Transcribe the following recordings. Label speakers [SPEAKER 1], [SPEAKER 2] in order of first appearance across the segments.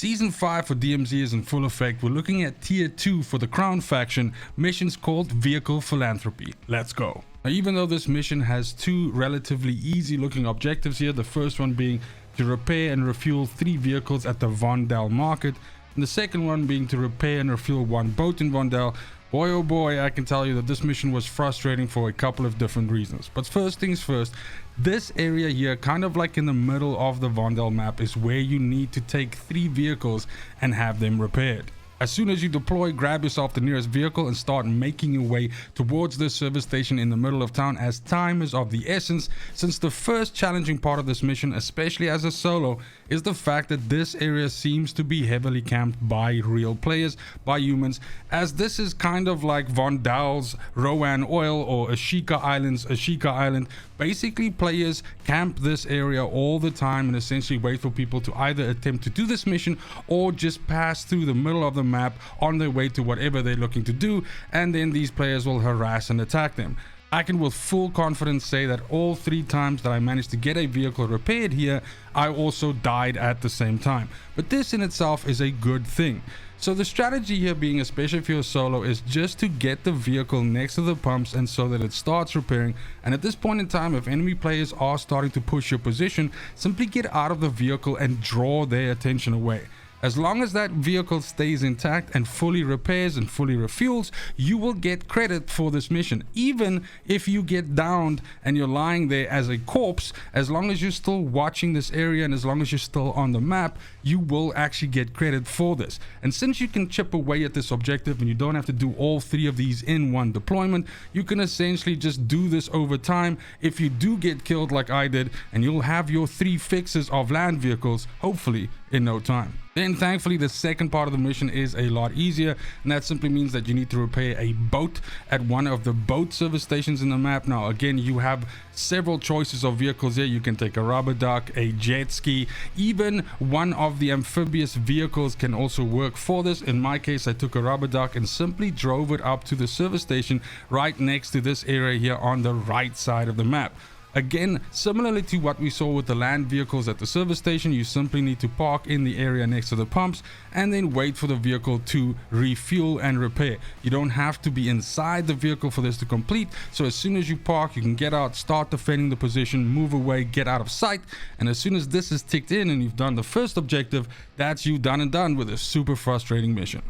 [SPEAKER 1] Season 5 for DMZ is in full effect. We're looking at Tier 2 for the Crown faction, missions called Vehicular Philanthropy. Let's go. Now, even though this mission has two relatively easy looking objectives here, the first one being to repair and refuel 3 vehicles at the Vondel market, and the second one being to repair and refuel 1 boat in Vondel. Boy oh boy, I can tell you that this mission was frustrating for a couple of different reasons. But first things first, this area here, kind of like in the middle of the Vondel map, is where you need to take 3 vehicles and have them repaired. As soon as you deploy, grab yourself the nearest vehicle and start making your way towards this service station in the middle of town, as time is of the essence, since the first challenging part of this mission, especially as a solo, is the fact that this area seems to be heavily camped by real players, by humans, as this is kind of like Vondel's Rowan Oil or Ashika Island. Basically, players camp this area all the time and essentially wait for people to either attempt to do this mission or just pass through the middle of the map on their way to whatever they're looking to do, and then these players will harass and attack them. I can with full confidence say that all 3 times that I managed to get a vehicle repaired here, I also died at the same time. But this in itself is a good thing. So the strategy here being, especially if you're solo, is just to get the vehicle next to the pumps and so that it starts repairing. And at this point in time, if enemy players are starting to push your position, simply get out of the vehicle and draw their attention away. As long as that vehicle stays intact and fully repairs and fully refuels, you will get credit for this mission. Even if you get downed and you're lying there as a corpse, as long as you're still watching this area and as long as you're still on the map, you will actually get credit for this. And since you can chip away at this objective and you don't have to do all 3 of these in one deployment, you can essentially just do this over time. If you do get killed like I did, and you'll have your 3 fixes of land vehicles, hopefully in no time. Then thankfully the second part of the mission is a lot easier, and that simply means that you need to repair a boat at one of the boat service stations in the map. Now again, you have several choices of vehicles here. You can take a rubber duck, a jet ski, even one of the amphibious vehicles can also work for this. In my case, I took a rubber duck and simply drove it up to the service station right next to this area here on the right side of the map. Again, similarly to what we saw with the land vehicles at the service station, you simply need to park in the area next to the pumps and then wait for the vehicle to refuel and repair. You don't have to be inside the vehicle for this to complete, so as soon as you park, you can get out, start defending the position, move away, get out of sight, and as soon as this is ticked in and you've done the first objective, that's you done and done with a super frustrating mission.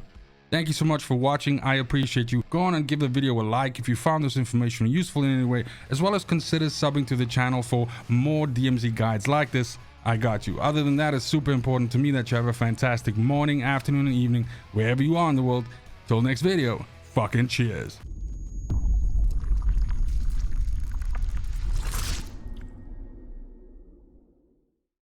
[SPEAKER 1] Thank you so much for watching. I appreciate you. Go on and give the video a like if you found this information useful in any way, as well as consider subbing to the channel for more DMZ guides like this. I got you. Other than that, it's super important to me that you have a fantastic morning, afternoon, and evening, wherever you are in the world. Till next video, fucking cheers.